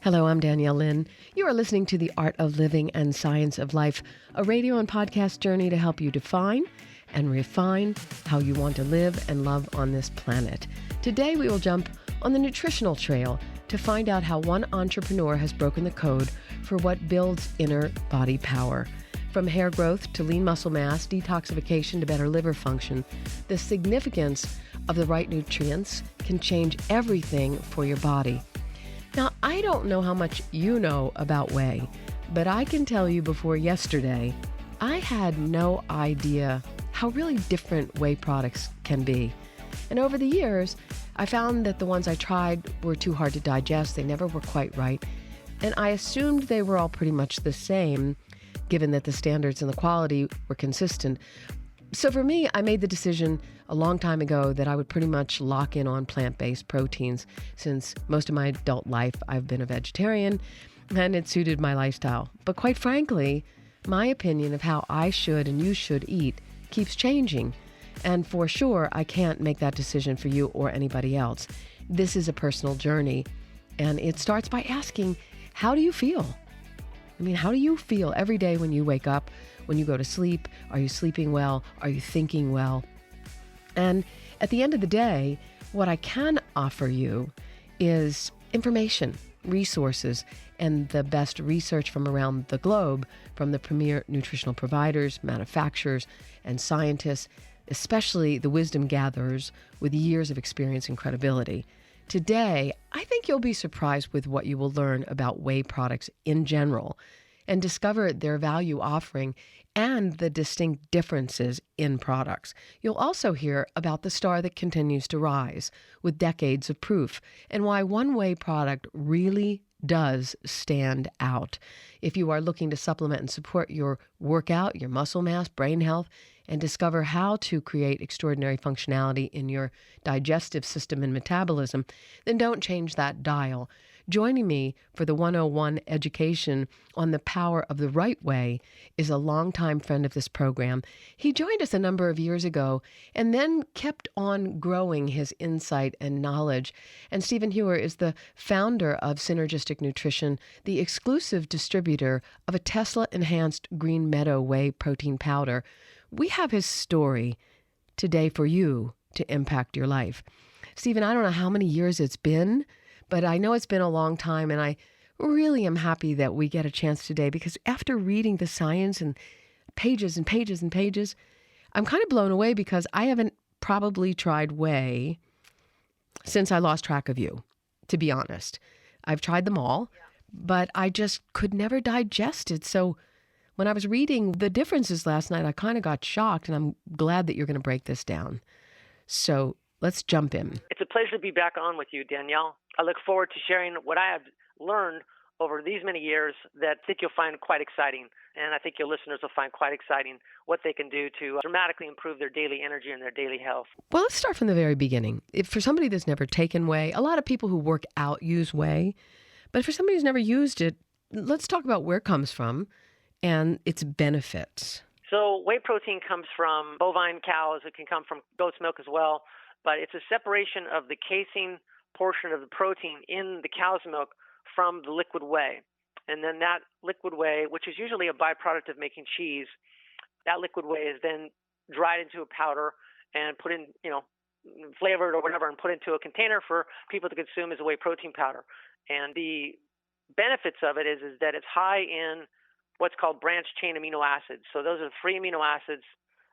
Hello, I'm Danielle Lin. You are listening to The Art of Living and Science of Life, a radio and podcast journey to help you define and refine how you want to live and love on this planet. Today, we will jump on the nutritional trail to find out how one entrepreneur has broken the code for what builds inner body power. From hair growth to lean muscle mass, detoxification to better liver function, the significance of the right nutrients can change everything for your body. Now, I don't know how much you know about whey, but I can tell you before yesterday, I had no idea how really different whey products can be. And over the years, I found that the ones I tried were too hard to digest. They never were quite right. And I assumed they were all pretty much the same, given that the standards and the quality were consistent. So for me, I made the decision a long time ago that I would pretty much lock in on plant-based proteins since most of my adult life I've been a vegetarian and it suited my lifestyle. But quite frankly, my opinion of how I should and you should eat keeps changing. And for sure, I can't make that decision for you or anybody else. This is a personal journey. And it starts by asking, how do you feel? I mean, how do you feel every day when you wake up, when you go to sleep? Are you sleeping well? Are you thinking well? And at the end of the day, what I can offer you is information, resources, and the best research from around the globe from the premier nutritional providers, manufacturers, and scientists, especially the wisdom gatherers with years of experience and credibility. Today, I think you'll be surprised with what you will learn about whey products in general and discover their value offering and the distinct differences in products. You'll also hear about the star that continues to rise with decades of proof and why one whey product really does stand out. If you are looking to supplement and support your workout, your muscle mass, brain health, and discover how to create extraordinary functionality in your digestive system and metabolism, then don't change that dial. Joining me for the 101 education on the power of the right way is a longtime friend of this program. He joined us a number of years ago and then kept on growing his insight and knowledge. And Stephen Heuer is the founder of Synergistic Nutrition, the exclusive distributor of a Tesla-enhanced Green Meadow Whey protein powder. We have his story today for you to impact your life. Stephen, I don't know how many years it's been, but I know it's been a long time, and I really am happy that we get a chance today because after reading the science and pages and pages and pages, I'm kind of blown away because I haven't probably tried whey since I lost track of you, to be honest. I've tried them all, but I just could never digest it. So when I was reading the differences last night, I kind of got shocked, and I'm glad that you're going to break this down. So let's jump in. It's a pleasure to be back on with you, Danielle. I look forward to sharing what I have learned over these many years that I think you'll find quite exciting. And I think your listeners will find quite exciting what they can do to dramatically improve their daily energy and their daily health. Well, let's start from the very beginning. If for somebody that's never taken whey, a lot of people who work out use whey. But for somebody who's never used it, let's talk about where it comes from and its benefits. So whey protein comes from bovine cows. It can come from goat's milk as well. But it's a separation of the casein portion of the protein in the cow's milk from the liquid whey. And then that liquid whey, which is usually a byproduct of making cheese, that liquid whey is then dried into a powder and put in, flavored or whatever, and put into a container for people to consume as a whey protein powder. And the benefits of it is that it's high in what's called branched chain amino acids. So those are the free amino acids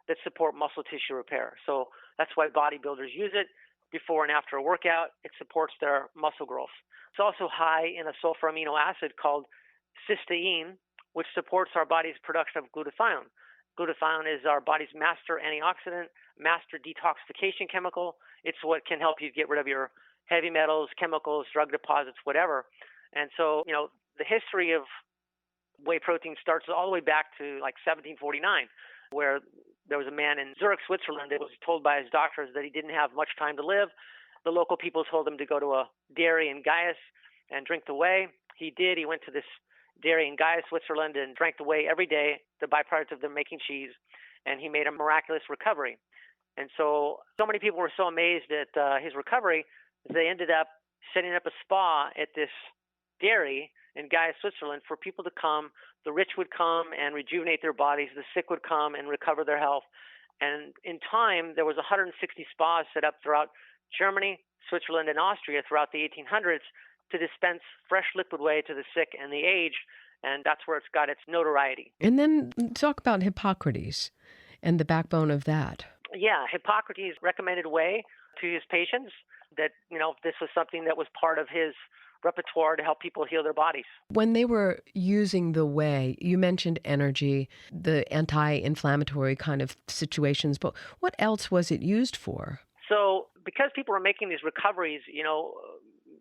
that support muscle tissue repair. So that's why bodybuilders use it before and after a workout. It supports their muscle growth. It's also high in a sulfur amino acid called cysteine, which supports our body's production of glutathione. Glutathione is our body's master antioxidant, master detoxification chemical. It's what can help you get rid of your heavy metals, chemicals, drug deposits, whatever. And so, the history of whey protein starts all the way back to like 1749, where there was a man in Zurich, Switzerland, that was told by his doctors that he didn't have much time to live. The local people told him to go to a dairy in Gaius and drink the whey. He did. He went to this dairy in Gaius, Switzerland, and drank the whey every day, the byproduct of them making cheese, and he made a miraculous recovery. And so many people were so amazed at his recovery, they ended up setting up a spa at this dairy in Gaia, Switzerland, for people to come. The rich would come and rejuvenate their bodies. The sick would come and recover their health. And in time, there was 160 spas set up throughout Germany, Switzerland, and Austria throughout the 1800s to dispense fresh liquid whey to the sick and the aged. And that's where it's got its notoriety. And then talk about Hippocrates and the backbone of that. Yeah, Hippocrates recommended whey to his patients, that, this was something that was part of his repertoire to help people heal their bodies. When they were using the whey, you mentioned energy, the anti-inflammatory kind of situations, but what else was it used for? So because people were making these recoveries,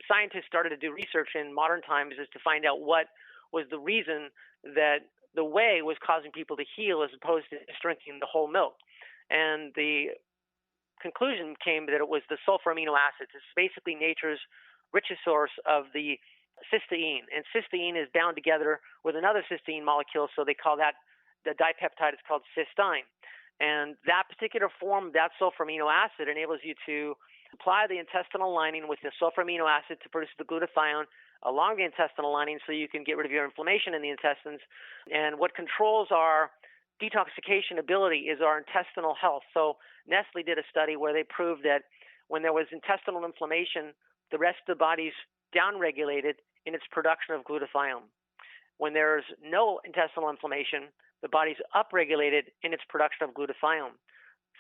scientists started to do research in modern times as to find out what was the reason that the whey was causing people to heal as opposed to just drinking the whole milk. And the conclusion came that it was the sulfur amino acids. It's basically nature's richest source of the cysteine. And cysteine is bound together with another cysteine molecule, so they call that, the dipeptide is called cysteine. And that particular form, that sulfur amino acid, enables you to supply the intestinal lining with the sulfur amino acid to produce the glutathione along the intestinal lining so you can get rid of your inflammation in the intestines. And what controls our detoxification ability is our intestinal health. So Nestle did a study where they proved that when there was intestinal inflammation, the rest of the body's downregulated in its production of glutathione. When there's no intestinal inflammation, the body's upregulated in its production of glutathione.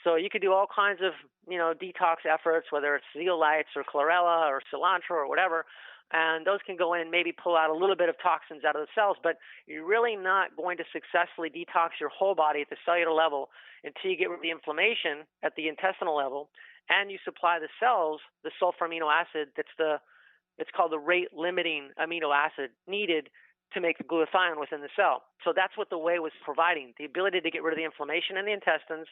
So you could do all kinds of, detox efforts, whether it's zeolites or chlorella or cilantro or whatever, and those can go in and maybe pull out a little bit of toxins out of the cells, but you're really not going to successfully detox your whole body at the cellular level until you get rid of the inflammation at the intestinal level, and you supply the cells the sulfur amino acid it's called the rate-limiting amino acid needed to make the glutathione within the cell. So that's what the whey was providing, the ability to get rid of the inflammation in the intestines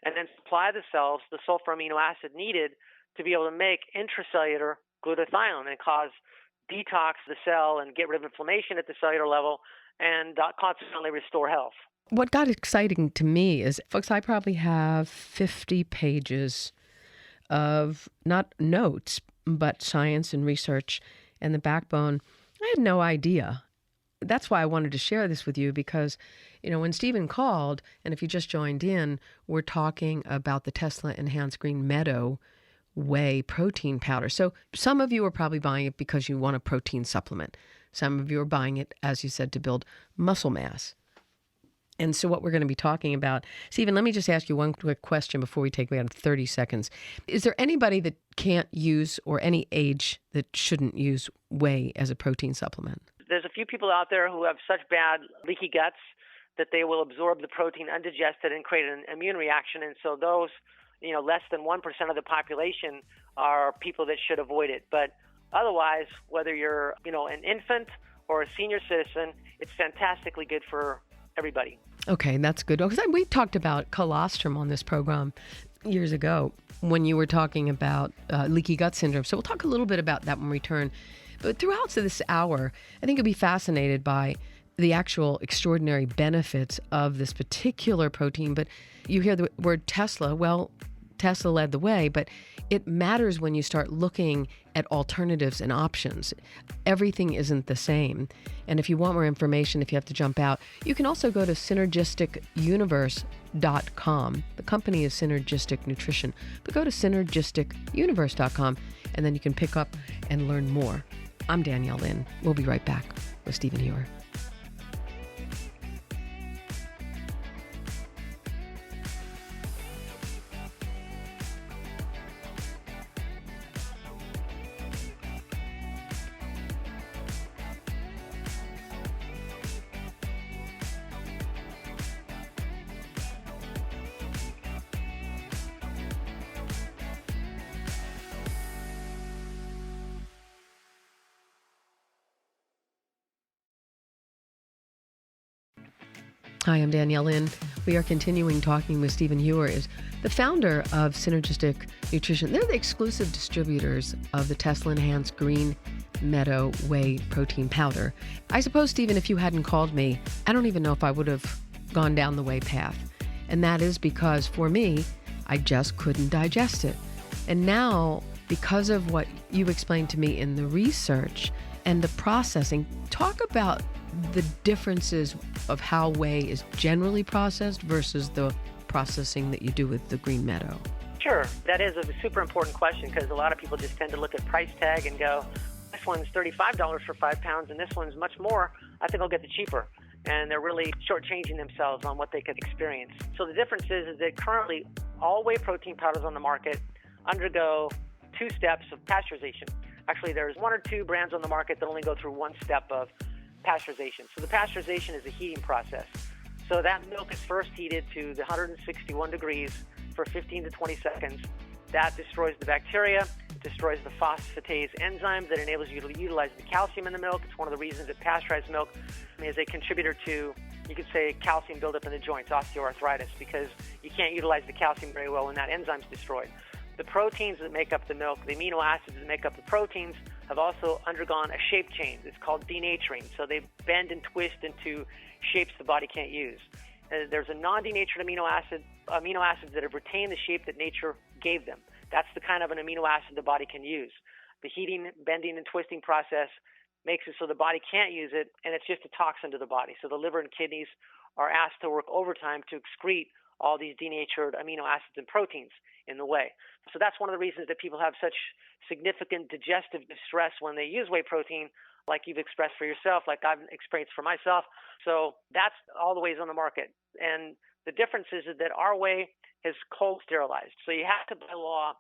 and then supply the cells the sulfur amino acid needed to be able to make intracellular glutathione and detox the cell and get rid of inflammation at the cellular level and consequently restore health. What got exciting to me is, folks, I probably have 50 pages of not notes, but science and research and the backbone. I had no idea. That's why I wanted to share this with you because, when Stephen called, and if you just joined in, we're talking about the Tesla Enhanced Green Meadow Whey protein powder. So some of you are probably buying it because you want a protein supplement. Some of you are buying it, as you said, to build muscle mass. And so what we're going to be talking about, Stephen, let me just ask you one quick question before we take about 30 seconds. Is there anybody that can't use, or any age that shouldn't use whey as a protein supplement? There's a few people out there who have such bad leaky guts that they will absorb the protein undigested and create an immune reaction. And so those, less than 1% of the population are people that should avoid it. But otherwise, whether you're, an infant or a senior citizen, it's fantastically good for everybody. Okay, that's good. Because we talked about colostrum on this program years ago when you were talking about leaky gut syndrome. So we'll talk a little bit about that when we return. But throughout this hour, I think you'll be fascinated by the actual extraordinary benefits of this particular protein. But you hear the word Tesla. Well, Tesla led the way, but it matters when you start looking at alternatives and options. Everything isn't the same. And if you want more information, if you have to jump out, you can also go to synergisticuniverse.com. The company is Synergistic Nutrition, but go to synergisticuniverse.com and then you can pick up and learn more. I'm Danielle Lin. We'll be right back with Stephen Heuer. Hi, I'm Danielle Lin. We are continuing talking with Stephen Heuer, is the founder of Synergistic Nutrition. They're the exclusive distributors of the Tesla Enhanced Green Meadow Whey protein powder. I suppose, Stephen, if you hadn't called me, I don't even know if I would have gone down the whey path. And that is because for me, I just couldn't digest it. And now, because of what you explained to me in the research, and the processing. Talk about the differences of how whey is generally processed versus the processing that you do with the Green Meadow. Sure. That is a super important question because a lot of people just tend to look at price tag and go, this one's $35 for 5 pounds and this one's much more. I think I'll get the cheaper. And they're really shortchanging themselves on what they could experience. So the difference is that currently all whey protein powders on the market undergo 2 steps of pasteurization. Actually, there's 1 or 2 brands on the market that only go through 1 step of pasteurization. So the pasteurization is a heating process. So that milk is first heated to the 161 degrees for 15 to 20 seconds. That destroys the bacteria, it destroys the phosphatase enzyme that enables you to utilize the calcium in the milk. It's one of the reasons that pasteurized milk is a contributor to, you could say, calcium buildup in the joints, osteoarthritis, because you can't utilize the calcium very well when that enzyme's destroyed. The proteins that make up the milk, the amino acids that make up the proteins, have also undergone a shape change. It's called denaturing. So they bend and twist into shapes the body can't use. There's a non-denatured amino acids that have retained the shape that nature gave them. That's the kind of an amino acid the body can use. The heating, bending, and twisting process makes it so the body can't use it, and it's just a toxin to the body. So the liver and kidneys are asked to work overtime to excrete all these denatured amino acids and proteins in the whey. So that's one of the reasons that people have such significant digestive distress when they use whey protein, like you've expressed for yourself, like I've experienced for myself. So that's all the ways on the market. And the difference is that our whey is cold sterilized. So you have to, by law,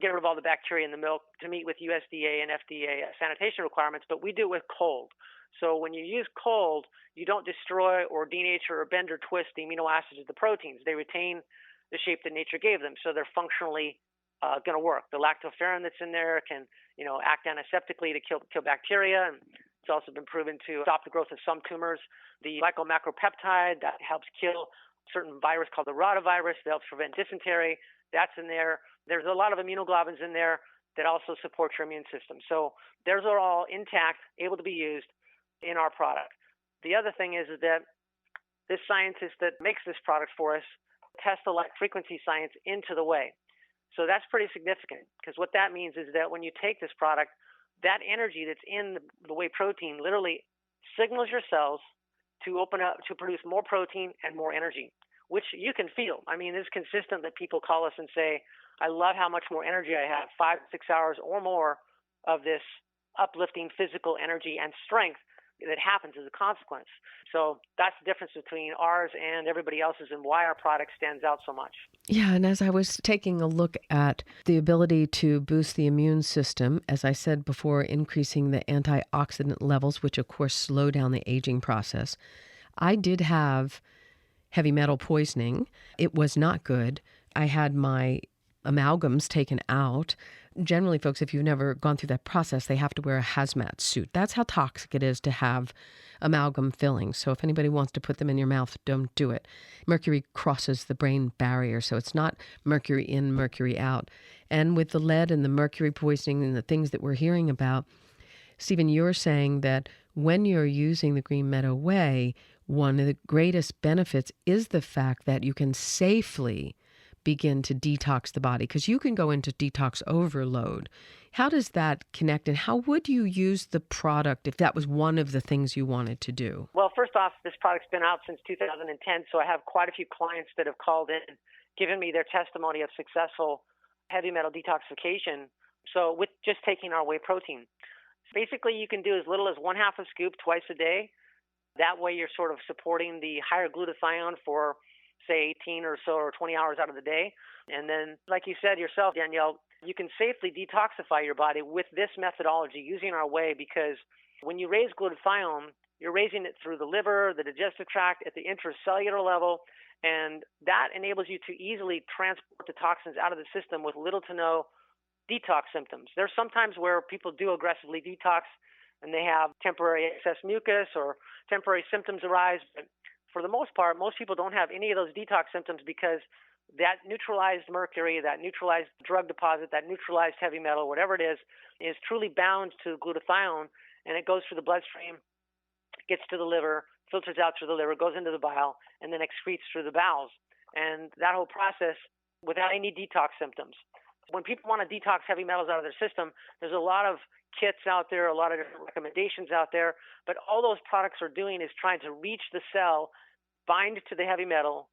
get rid of all the bacteria in the milk to meet with USDA and FDA sanitation requirements, but we do it with cold. So when you use cold, you don't destroy or denature or bend or twist the amino acids of the proteins. They retain the shape that nature gave them, so they're functionally going to work. The lactoferrin that's in there can, act antiseptically to kill bacteria, and it's also been proven to stop the growth of some tumors. The glycomacropeptide that helps kill a certain virus called the rotavirus that helps prevent dysentery, that's in there. There's a lot of immunoglobulins in there that also support your immune system. So those are all intact, able to be used in our product. The other thing is that this scientist that makes this product for us tests the light frequency science into the whey. So that's pretty significant because what that means is that when you take this product, that energy that's in the whey protein literally signals your cells to open up to produce more protein and more energy, which you can feel. I mean, it's consistent that people call us and say, I love how much more energy I have, 5 to 6 hours or more of this uplifting physical energy and strength that happens as a consequence. So that's the difference between ours and everybody else's and why our product stands out so much. Yeah, and as I was taking a look at the ability to boost the immune system, as I said before, increasing the antioxidant levels, which of course slow down the aging process. I did have heavy metal poisoning. It was not good. I had my amalgams taken out. Generally, folks, if you've never gone through that process, they have to wear a hazmat suit. That's how toxic it is to have amalgam fillings. So if anybody wants to put them in your mouth, don't do it. Mercury crosses the brain barrier, so it's not mercury in, mercury out. And with the lead and the mercury poisoning and the things that we're hearing about, Stephen, you're saying that when you're using the Green Meadow Whey, one of the greatest benefits is the fact that you can safely begin to detox the body, because you can go into detox overload. How does that connect, and how would you use the product if that was one of the things you wanted to do? Well, first off, this product's been out since 2010, so I have quite a few clients that have called in, given me their testimony of successful heavy metal detoxification. So with just taking our whey protein. Basically, you can do as little as 1/2 a scoop twice a day. That way you're sort of supporting the higher glutathione for say 18 or so or 20 hours out of the day. And then, like you said yourself, Danielle, you can safely detoxify your body with this methodology using our whey, because when you raise glutathione, you're raising it through the liver, the digestive tract, at the intracellular level, and that enables you to easily transport the toxins out of the system with little to no detox symptoms. There's sometimes where people do aggressively detox and they have temporary excess mucus or temporary symptoms arise, but for the most part, most people don't have any of those detox symptoms because that neutralized mercury, that neutralized drug deposit, that neutralized heavy metal, whatever it is truly bound to glutathione, and it goes through the bloodstream, gets to the liver, filters out through the liver, goes into the bile, and then excretes through the bowels. And that whole process without any detox symptoms. When people want to detox heavy metals out of their system, there's a lot of kits out there, a lot of different recommendations out there, but all those products are doing is trying to reach the cell, bind to the heavy metal,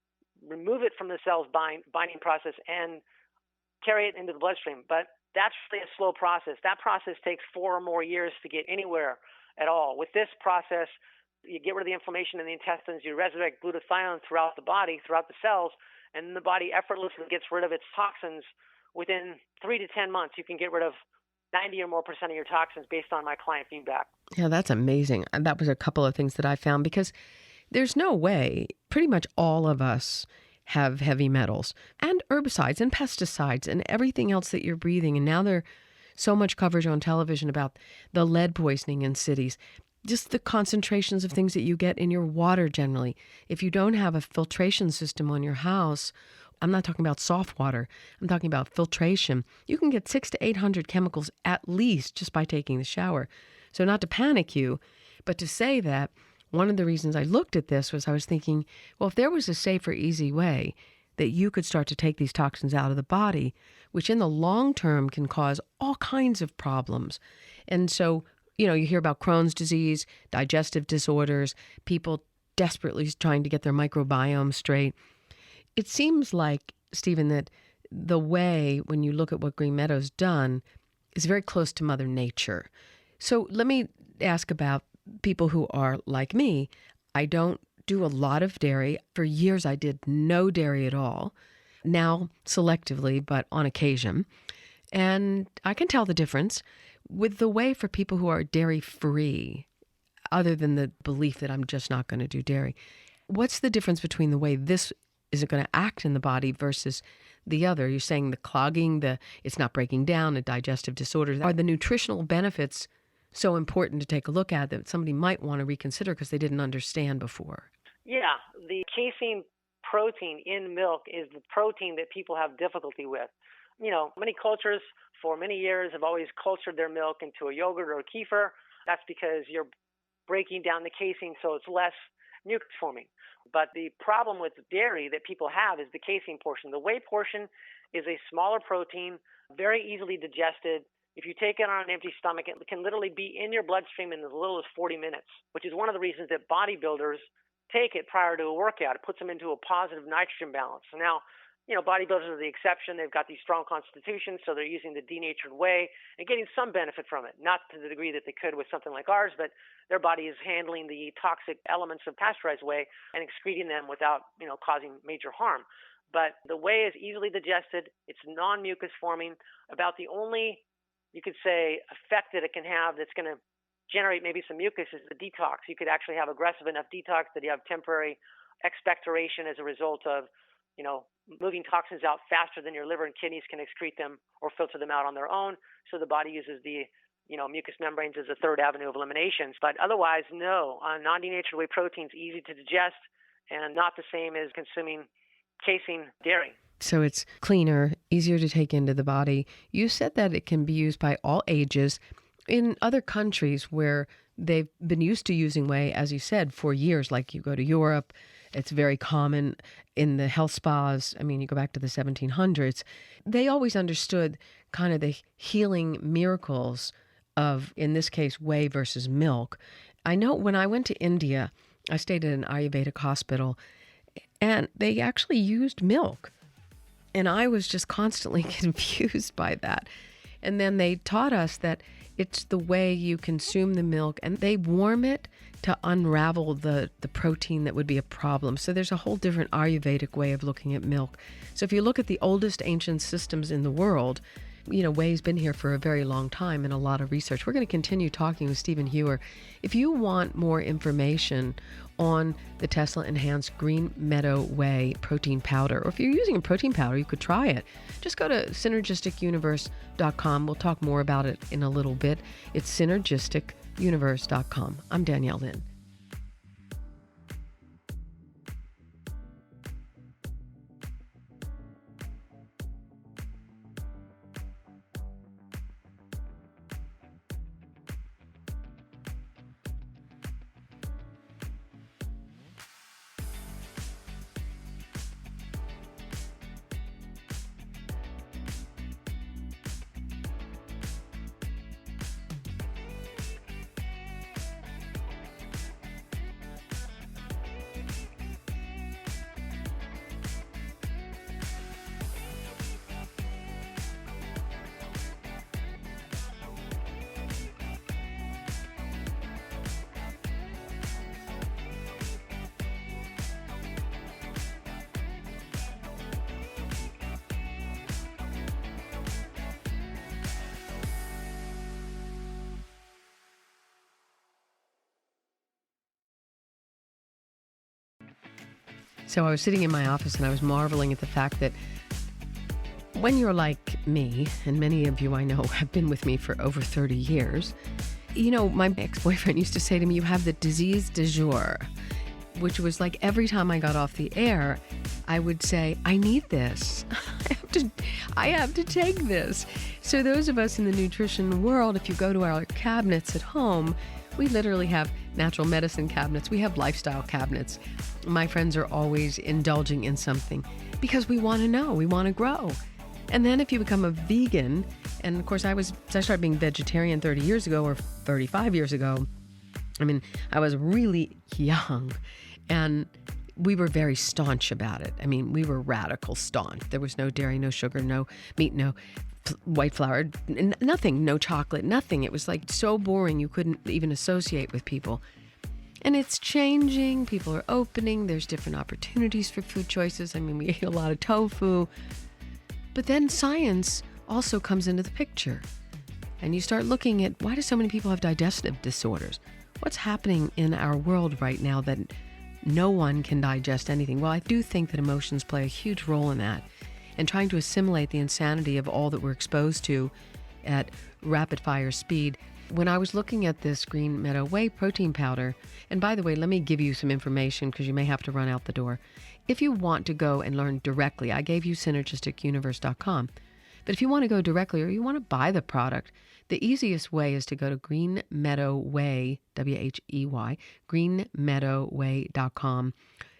remove it from the cell's binding process, and carry it into the bloodstream. But that's really a slow process. That process takes 4 or more years to get anywhere at all. With this process, you get rid of the inflammation in the intestines, you resurrect glutathione throughout the body, throughout the cells, and the body effortlessly gets rid of its toxins. Within 3 to 10 months, you can get rid of 90 or more % of your toxins based on my client feedback. Yeah, that's amazing. And that was a couple of things that I found, because there's no way, pretty much all of us have heavy metals and herbicides and pesticides and everything else that you're breathing. And now there's so much coverage on television about the lead poisoning in cities, just the concentrations of things that you get in your water generally. If you don't have a filtration system on your house, I'm not talking about soft water, I'm talking about filtration, you can get 600 to 800 chemicals at least just by taking the shower. So not to panic you, but to say that one of the reasons I looked at this was I was thinking, well, if there was a safer, easy way that you could start to take these toxins out of the body, which in the long term can cause all kinds of problems. And so, you hear about Crohn's disease, digestive disorders, people desperately trying to get their microbiome straight. It seems like, Stephen, that the way, when you look at what Green Meadow's done, is very close to Mother Nature. So let me ask about people who are like me. I don't do a lot of dairy. For years, I did no dairy at all. Now, selectively, but on occasion. And I can tell the difference with the whey for people who are dairy-free, other than the belief that I'm just not going to do dairy. What's the difference between the way this is going to act in the body versus the other? You're saying the clogging, it's not breaking down, the digestive disorders. Are the nutritional benefits so important to take a look at that somebody might want to reconsider because they didn't understand before? Yeah, the casein protein in milk is the protein that people have difficulty with. Many cultures for many years have always cultured their milk into a yogurt or a kefir. That's because you're breaking down the casein so it's less mucus forming. But the problem with dairy that people have is the casein portion. The whey portion is a smaller protein, very easily digested. If you take it on an empty stomach, it can literally be in your bloodstream in as little as 40 minutes, which is one of the reasons that bodybuilders take it prior to a workout. It puts them into a positive nitrogen balance. So now, bodybuilders are the exception. They've got these strong constitutions, so they're using the denatured whey and getting some benefit from it, not to the degree that they could with something like ours, but their body is handling the toxic elements of pasteurized whey and excreting them without, causing major harm. But the whey is easily digested. It's non-mucus forming. About the only, you could say, effect that it can have that's going to generate maybe some mucus is the detox. You could actually have aggressive enough detox that you have temporary expectoration as a result of, moving toxins out faster than your liver and kidneys can excrete them or filter them out on their own. So the body uses the, mucous membranes as a third avenue of eliminations. But otherwise, no, non-denatured whey protein is easy to digest and not the same as consuming casein dairy. So it's cleaner, easier to take into the body. You said that it can be used by all ages. In other countries where they've been used to using whey, as you said, for years, like you go to Europe, it's very common in the health spas. I mean, you go back to the 1700s. They always understood kind of the healing miracles of, in this case, whey versus milk. I know when I went to India, I stayed at an Ayurvedic hospital, and they actually used milk. And I was just constantly confused by that. And then they taught us that it's the way you consume the milk, and they warm it to unravel the protein that would be a problem. So there's a whole different Ayurvedic way of looking at milk. So if you look at the oldest ancient systems in the world, whey's been here for a very long time and a lot of research. We're going to continue talking with Stephen Heuer. If you want more information on the Tesla-enhanced Green Meadow Whey protein powder, or if you're using a protein powder, you could try it. Just go to synergisticuniverse.com. We'll talk more about it in a little bit. It's synergisticuniverse.com. I'm Danielle Lin. So I was sitting in my office and I was marveling at the fact that when you're like me, and many of you I know have been with me for over 30 years, my ex-boyfriend used to say to me, you have the disease du jour, which was like every time I got off the air, I would say, I need this. I have to take this. So those of us in the nutrition world, if you go to our cabinets at home, we literally have natural medicine cabinets. We have lifestyle cabinets. My friends are always indulging in something because we want to know, we want to grow. And then if you become a vegan, and of course I started being vegetarian 30 years ago or 35 years ago. I was really young and we were very staunch about it. We were radical staunch. There was no dairy, no sugar, no meat, no white flour, nothing, no chocolate, nothing. It was like so boring you couldn't even associate with people. And it's changing. People are opening. There's different opportunities for food choices. We ate a lot of tofu. But then science also comes into the picture. And you start looking at, why do so many people have digestive disorders? What's happening in our world right now that no one can digest anything? Well, I do think that emotions play a huge role in that. And trying to assimilate the insanity of all that we're exposed to at rapid fire speed. When I was looking at this Green Meadow Whey protein powder, and by the way, let me give you some information because you may have to run out the door. If you want to go and learn directly, I gave you synergisticuniverse.com. But if you want to go directly or you want to buy the product, the easiest way is to go to Green Meadow Whey, W-H-E-Y, greenmeadowwhey.com.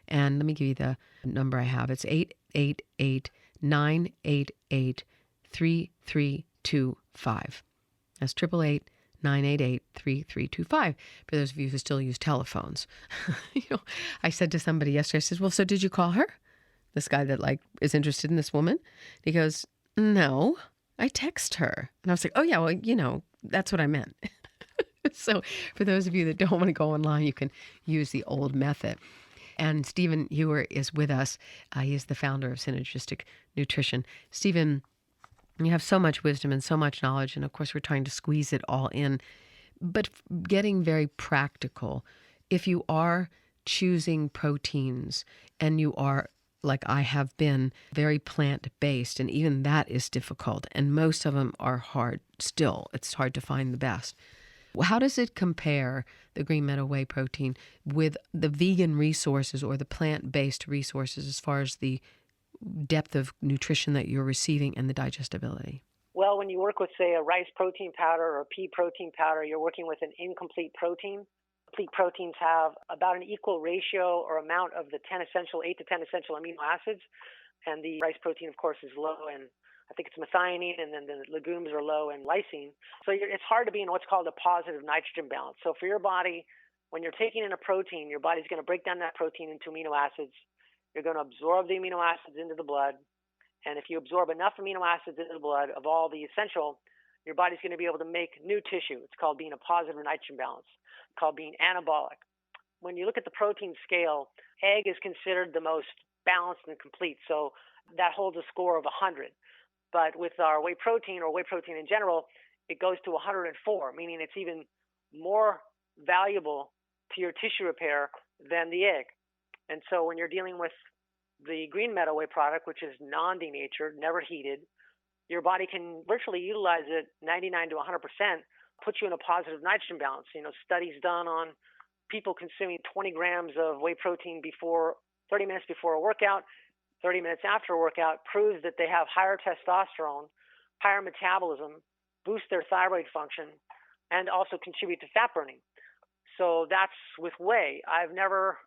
And let me give you the number I have. It's 888-988-3325. That's 888-988-3325 for those of you who still use telephones. I said to somebody yesterday, I said, well, so did you call her? This guy that is interested in this woman? He goes, no, I text her. And I was like, oh yeah, well, that's what I meant. So for those of you that don't want to go online, you can use the old method. And Stephen Heuer is with us. He is the founder of Synergistic Nutrition. Stephen, you have so much wisdom and so much knowledge, and of course we're trying to squeeze it all in. But getting very practical, if you are choosing proteins and you are, like I have been, very plant-based, and even that is difficult, and most of them are hard still. It's hard to find the best. How does it compare, the Green Meadow Whey protein, with the vegan resources or the plant-based resources as far as the depth of nutrition that you're receiving and the digestibility? Well, when you work with, say, a rice protein powder or a pea protein powder, you're working with an incomplete protein. Complete proteins have about an equal ratio or amount of the 8 to 10 essential amino acids. And the rice protein, of course, is low in, I think it's methionine, and then the legumes are low in lysine. So it's hard to be in what's called a positive nitrogen balance. So for your body, when you're taking in a protein, your body's going to break down that protein into amino acids. You're going to absorb the amino acids into the blood. And if you absorb enough amino acids into the blood of all the essential, your body's going to be able to make new tissue. It's called being a positive nitrogen balance. It's called being anabolic. When you look at the protein scale, egg is considered the most balanced and complete. So that holds a score of 100. But with our whey protein or whey protein in general, it goes to 104, meaning it's even more valuable to your tissue repair than the egg. And so when you're dealing with the Green Meadow Whey product, which is non-denatured, never heated, your body can virtually utilize it 99 to 100%, put you in a positive nitrogen balance. Studies done on people consuming 20 grams of whey protein 30 minutes before a workout, 30 minutes after a workout, proves that they have higher testosterone, higher metabolism, boost their thyroid function, and also contribute to fat burning. So that's with whey. I've never,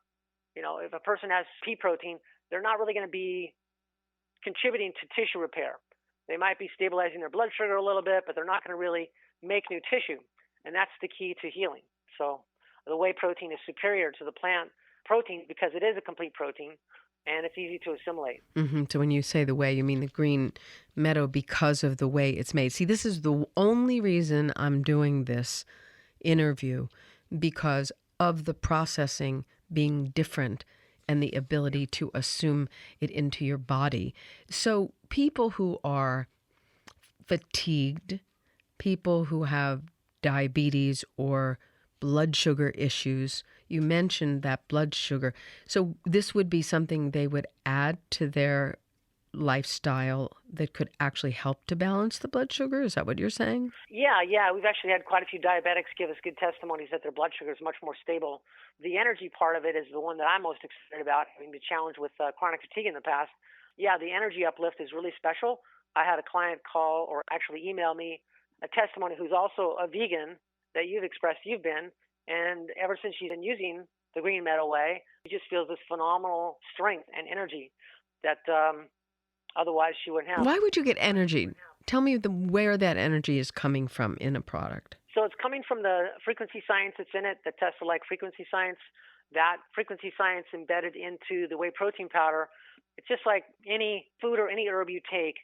if a person has pea protein, they're not really going to be contributing to tissue repair. They might be stabilizing their blood sugar a little bit, but they're not going to really make new tissue. And that's the key to healing. So the whey protein is superior to the plant protein because it is a complete protein and it's easy to assimilate. Mm-hmm. So when you say the whey, you mean the Green Meadow because of the way it's made. See, this is the only reason I'm doing this interview, because of the processing being different and the ability to assume it into your body. So people who are fatigued, people who have diabetes or blood sugar issues. You mentioned that blood sugar. So this would be something they would add to their lifestyle that could actually help to balance the blood sugar? Is that what you're saying? Yeah. We've actually had quite a few diabetics give us good testimonies that their blood sugar is much more stable. The energy part of it is the one that I'm most excited about, having been challenged with chronic fatigue in the past. Yeah, the energy uplift is really special. I had a client call or actually email me a testimony who's also a vegan that you've expressed you've been. And ever since she's been using the Green Meadow Whey, she just feels this phenomenal strength and energy that otherwise she wouldn't have. Why would you get energy? Tell me where that energy is coming from in a product. So it's coming from the frequency science that's in it, the Tesla-like frequency science. That frequency science embedded into the whey protein powder. It's just like any food or any herb you take.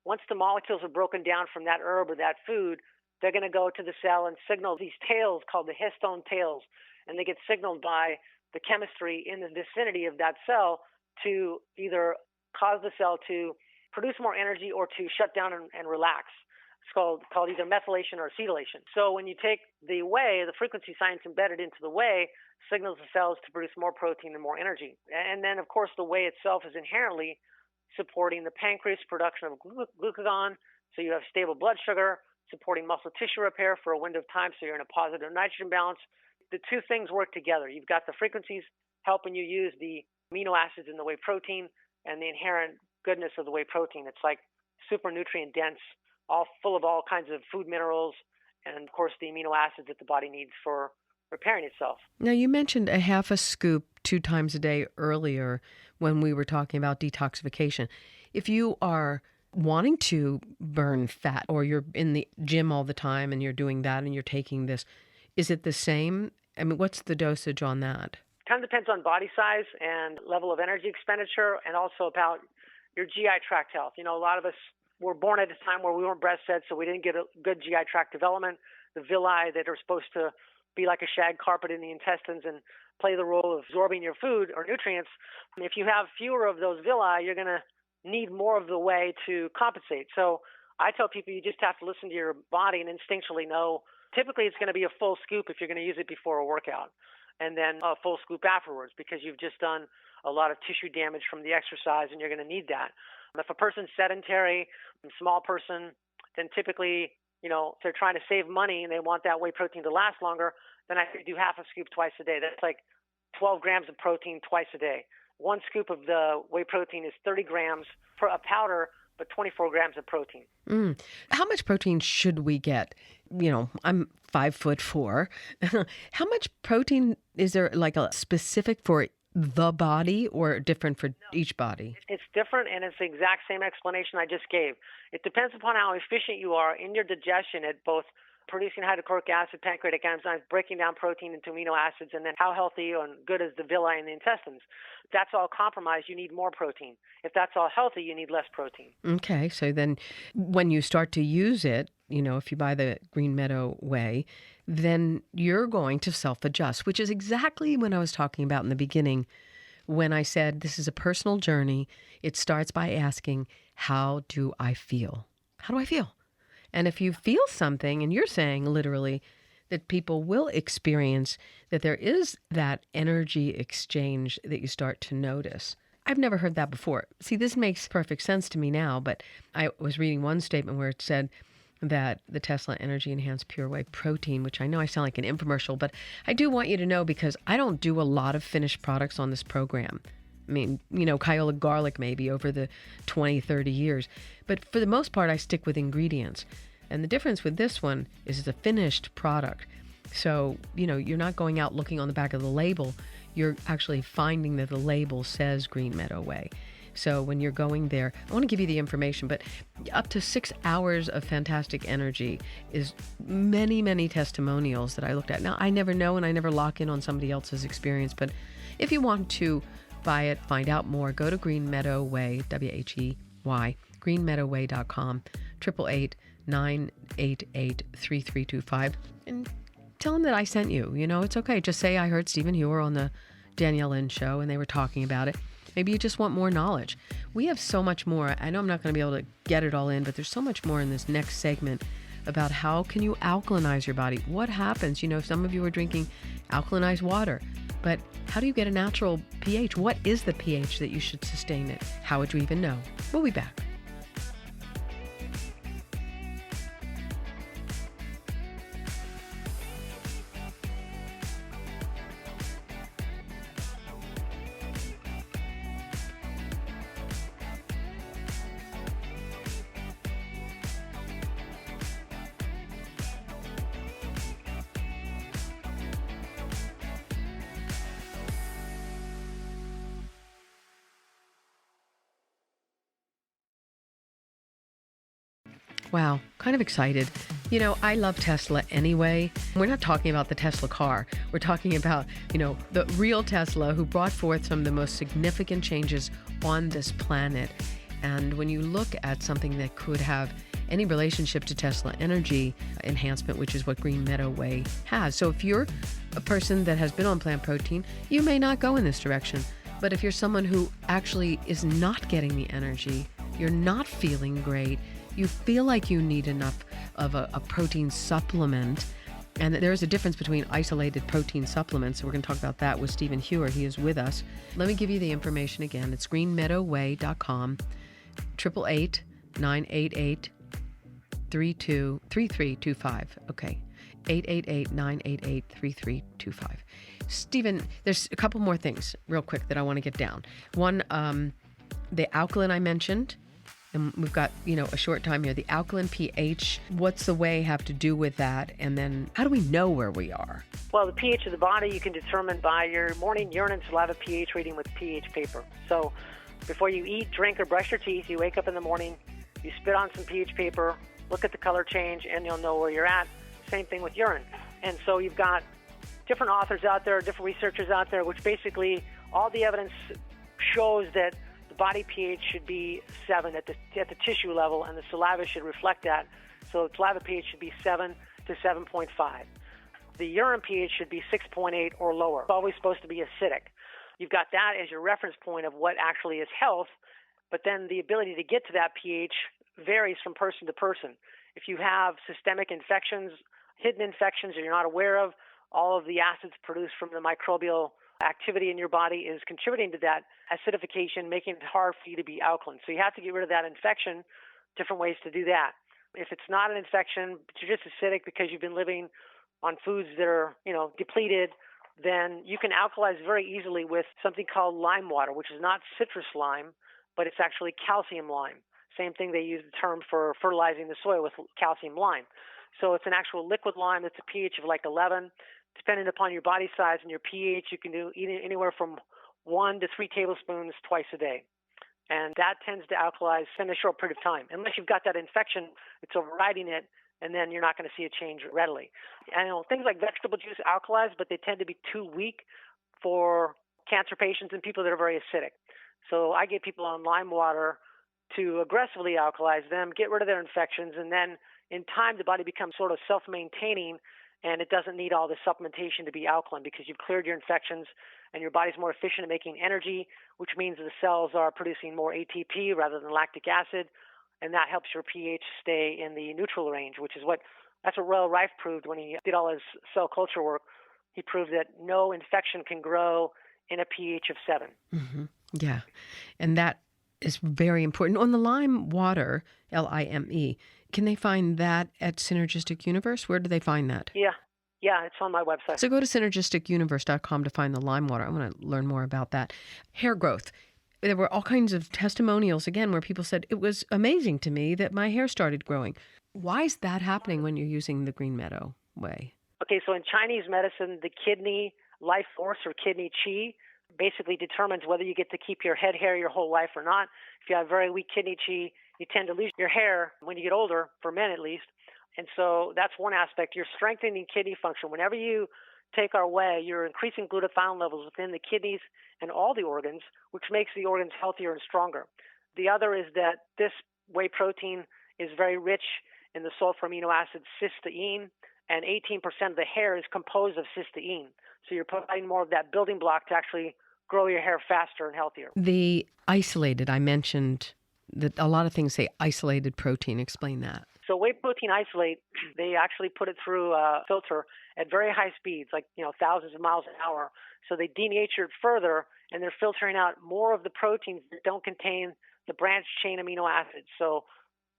Once the molecules are broken down from that herb or that food, they're going to go to the cell and signal these tails called the histone tails. And they get signaled by the chemistry in the vicinity of that cell to either cause the cell to produce more energy or to shut down and relax. It's called either methylation or acetylation. So when you take the whey, the frequency science embedded into the whey signals the cells to produce more protein and more energy. And then, of course, the whey itself is inherently supporting the pancreas production of glutathione, so you have stable blood sugar, supporting muscle tissue repair for a window of time, so you're in a positive nitrogen balance. The two things work together. You've got the frequencies helping you use the amino acids in the whey protein and the inherent goodness of the whey protein. It's like super nutrient dense, all full of all kinds of food minerals, and of course the amino acids that the body needs for repairing itself. Now, you mentioned a half a scoop 2 times a day earlier when we were talking about detoxification. If you are wanting to burn fat or you're in the gym all the time and you're doing that and you're taking this, is it the same? I mean, what's the dosage on that? Kind of depends on body size and level of energy expenditure, and also about your GI tract health. You know, a lot of us were born at a time where we weren't breastfed, so we didn't get a good GI tract development. The villi that are supposed to be like a shag carpet in the intestines and play the role of absorbing your food or nutrients. If you have fewer of those villi, you're going to need more of the whey to compensate. So I tell people you just have to listen to your body and instinctually know. Typically, it's going to be a full scoop if you're going to use it before a workout, and then a full scoop afterwards because you've just done a lot of tissue damage from the exercise, and you're going to need that. If a person's sedentary, a small person, then typically, you know, if they're trying to save money and they want that whey protein to last longer, then I could do half a scoop twice a day. That's like 12 grams of protein twice a day. 1 scoop of the whey protein is 30 grams for a powder, but 24 grams of protein. How much protein should we get? You know, I'm 5'4". How much protein is there, like a specific for the body or different for each body? It's different, and it's the exact same explanation I just gave. It depends upon how efficient you are in your digestion at both producing hydrochloric acid, pancreatic enzymes, breaking down protein into amino acids, and then how healthy and good is the villi in the intestines. If that's all compromised, you need more protein. If that's all healthy, you need less protein. Okay, so then when you start to use it, you know, if you buy the Green Meadow Whey, then you're going to self-adjust, which is exactly what I was talking about in the beginning when I said this is a personal journey. It starts by asking, how do I feel? How do I feel? And if you feel something, and you're saying literally that people will experience that there is that energy exchange that you start to notice. I've never heard that before. See, this makes perfect sense to me now, but I was reading one statement where it said that the Tesla Energy Enhanced Pure Whey Protein, which I know I sound like an infomercial, but I do want you to know because I don't do a lot of finished products on this program. I mean, you know, Kiowa garlic maybe over the 20, 30 years. But for the most part, I stick with ingredients. And the difference with this one is it's a finished product. So, you know, you're not going out looking on the back of the label. You're actually finding that the label says Green Meadow Whey. So when you're going there, I want to give you the information, but up to 6 hours of fantastic energy is many, many testimonials that I looked at. Now, I never know and I never lock in on somebody else's experience, but if you want to buy it, find out more, go to Green Meadow Whey, WHEY, greenmeadowwhey.com, 888-988-3325, and tell them that I sent you. You know, it's okay. Just say I heard Stephen Heuer on the Danielle Lin Show and they were talking about it. Maybe you just want more knowledge. We have so much more. I know I'm not going to be able to get it all in, but there's so much more in this next segment about how can you alkalinize your body. What happens? Some of you are drinking alkalinized water, but how do you get a natural pH? What is the pH that you should sustain it? How would you even know? We'll be back. Wow, kind of excited. I love Tesla anyway. We're not talking about the Tesla car. We're talking about, the real Tesla who brought forth some of the most significant changes on this planet. And when you look at something that could have any relationship to Tesla energy enhancement, which is what Green Meadow Whey has. So if you're a person that has been on plant protein, you may not go in this direction. But if you're someone who actually is not getting the energy, you're not feeling great, you feel like you need enough of a protein supplement, and there is a difference between isolated protein supplements. So we're going to talk about that with Stephen Heuer. He is with us. Let me give you the information again. It's greenmeadowwhey.com, 888-988-3325. Okay, 888-988-3325. Stephen, there's a couple more things real quick that I want to get down. One, the alkaline I mentioned. And we've got, a short time here. The alkaline pH, what's the whey have to do with that? And then how do we know where we are? Well, the pH of the body you can determine by your morning urine and saliva pH reading with pH paper. So before you eat, drink, or brush your teeth, you wake up in the morning, you spit on some pH paper, look at the color change, and you'll know where you're at. Same thing with urine. And so you've got different authors out there, different researchers out there, which basically all the evidence shows that body pH should be 7 at the tissue level, and the saliva should reflect that. So the saliva pH should be 7 to 7.5. The urine pH should be 6.8 or lower. It's always supposed to be acidic. You've got that as your reference point of what actually is health, but then the ability to get to that pH varies from person to person. If you have systemic infections, hidden infections that you're not aware of, all of the acids produced from the microbial activity in your body is contributing to that acidification, making it hard for you to be alkaline. So you have to get rid of that infection, different ways to do that. If it's not an infection, but you're just acidic because you've been living on foods that are, depleted, then you can alkalize very easily with something called lime water, which is not citrus lime, but it's actually calcium lime. Same thing, they use the term for fertilizing the soil with calcium lime. So it's an actual liquid lime that's a pH of like 11. Depending upon your body size and your pH, you can do anywhere from 1 to 3 tablespoons twice a day. And that tends to alkalize in a short period of time. Unless you've got that infection, it's overriding it, and then you're not going to see a change readily. And things like vegetable juice alkalize, but they tend to be too weak for cancer patients and people that are very acidic. So I get people on lime water to aggressively alkalize them, get rid of their infections, and then in time the body becomes sort of self-maintaining, and it doesn't need all the supplementation to be alkaline because you've cleared your infections and your body's more efficient at making energy, which means the cells are producing more ATP rather than lactic acid, and that helps your pH stay in the neutral range, that's what Royal Rife proved when he did all his cell culture work. He proved that no infection can grow in a pH of 7. Mm-hmm. Yeah, and that is very important. On the lime water, LIME, can they find that at Synergistic Universe? Where do they find that? Yeah, it's on my website. So go to synergisticuniverse.com to find the lime water. I want to learn more about that. Hair growth. There were all kinds of testimonials, again, where people said, it was amazing to me that my hair started growing. Why is that happening when you're using the Green Meadow Whey? Okay, so in Chinese medicine, the kidney life force or kidney qi basically determines whether you get to keep your head hair your whole life or not. If you have very weak kidney qi, you tend to lose your hair when you get older, for men at least. And so that's one aspect. You're strengthening kidney function. Whenever you take our whey, you're increasing glutathione levels within the kidneys and all the organs, which makes the organs healthier and stronger. The other is that this whey protein is very rich in the sulfur amino acid cysteine, and 18% of the hair is composed of cysteine. So you're providing more of that building block to actually grow your hair faster and healthier. The isolated, I mentioned that a lot of things say isolated protein. Explain that. So whey protein isolate, they actually put it through a filter at very high speeds, like thousands of miles an hour. So they denature it further, and they're filtering out more of the proteins that don't contain the branched chain amino acids. So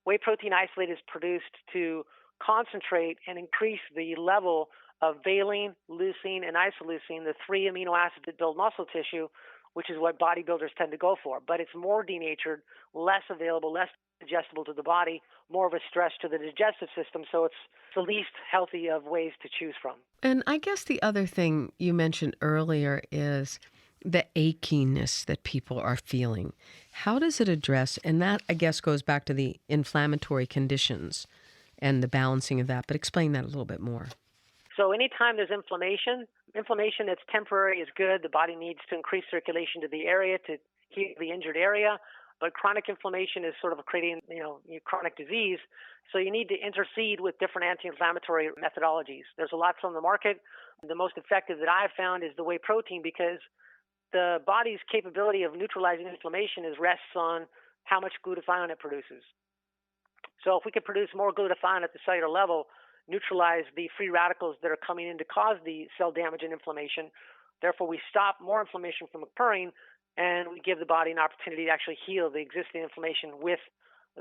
whey protein isolate is produced to concentrate and increase the level of valine, leucine, and isoleucine, the three amino acids that build muscle tissue, which is what bodybuilders tend to go for. But it's more denatured, less available, less digestible to the body, more of a stress to the digestive system, so it's the least healthy of ways to choose from. And I guess the other thing you mentioned earlier is the achiness that people are feeling. How does it address, and that I guess goes back to the inflammatory conditions and the balancing of that, but explain that a little bit more. So anytime there's inflammation that's temporary is good. The body needs to increase circulation to the area to heal the injured area. But chronic inflammation is sort of creating, chronic disease. So you need to intercede with different anti-inflammatory methodologies. There's a lot on the market. The most effective that I've found is the whey protein because the body's capability of neutralizing inflammation rests on how much glutathione it produces. So if we could produce more glutathione at the cellular level, neutralize the free radicals that are coming in to cause the cell damage and inflammation, therefore we stop more inflammation from occurring, and we give the body an opportunity to actually heal the existing inflammation with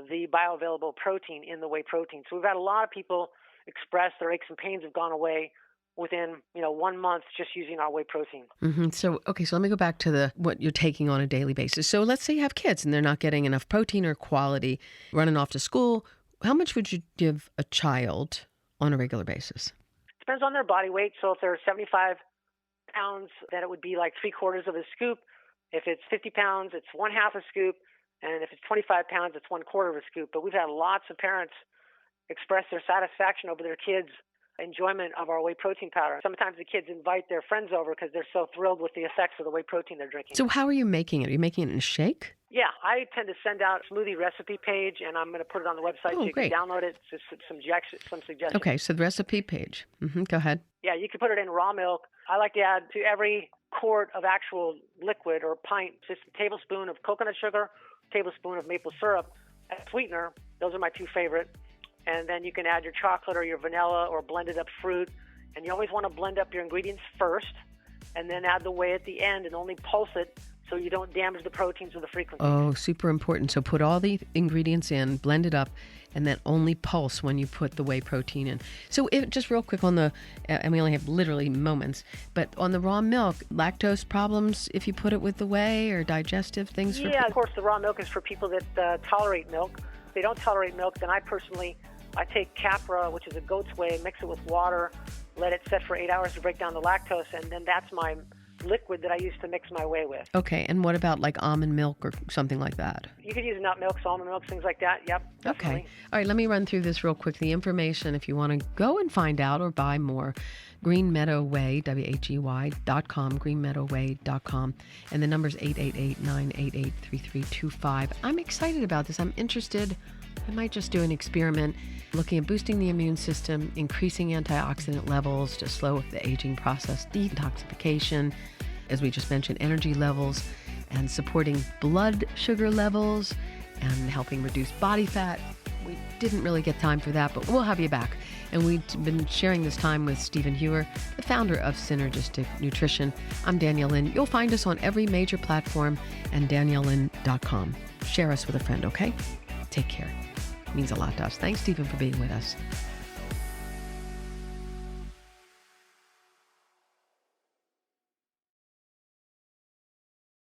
the bioavailable protein in the whey protein. So we've had a lot of people express their aches and pains have gone away within 1 month just using our whey protein. Mm-hmm. So let me go back to what you're taking on a daily basis. So let's say you have kids and they're not getting enough protein or quality, running off to school. How much would you give a child on a regular basis? Depends on their body weight. So if they're 75 pounds, then it would be like 3/4 of a scoop. If it's 50 pounds, it's 1/2 a scoop. And if it's 25 pounds, it's 1/4 of a scoop. But we've had lots of parents express their satisfaction over their kids' enjoyment of our whey protein powder. Sometimes the kids invite their friends over because they're so thrilled with the effects of the whey protein they're drinking. So how are you making it? Are you making it in a shake? Yeah, I tend to send out a smoothie recipe page, and I'm going to put it on the website so you great. can download it. Just some suggestions. Okay, so the recipe page. Go ahead. Yeah, you can put it in raw milk. I like to add to every quart of actual liquid or pint just a tablespoon of coconut sugar, a tablespoon of maple syrup, and sweetener. Those are my two favorite. And then you can add your chocolate or your vanilla or blended up fruit. And you always want to blend up your ingredients first and then add the whey at the end and only pulse it so you don't damage the proteins or the frequency. Oh, super important. So put all the ingredients in, blend it up, and then only pulse when you put the whey protein in. So just real quick on and we only have literally moments, but on the raw milk, lactose problems if you put it with the whey or digestive things? Yeah, of course, the raw milk is for people that tolerate milk. If they don't tolerate milk, then I take Capra, which is a goat's whey, mix it with water, let it set for 8 hours to break down the lactose, and then that's my liquid that I use to mix my whey with. Okay, and what about like almond milk or something like that? You could use nut milk, almond milk, things like that. Yep, definitely. Okay. All right, let me run through this real quick. The information, if you want to go and find out or buy more, Green Meadow Whey, WHEY.com, greenmeadowwhey.com, and the number's 888-988-3325. I'm excited about this. I'm interested. I might just do an experiment looking at boosting the immune system, increasing antioxidant levels to slow the aging process, detoxification, as we just mentioned, energy levels, and supporting blood sugar levels and helping reduce body fat. We didn't really get time for that, but we'll have you back. And we've been sharing this time with Stephen Heuer, the founder of Synergistic Nutrition. I'm Danielle Lin. You'll find us on every major platform and daniellelin.com. Share us with a friend, okay? Take care. It means a lot to us. Thanks, Stephen, for being with us.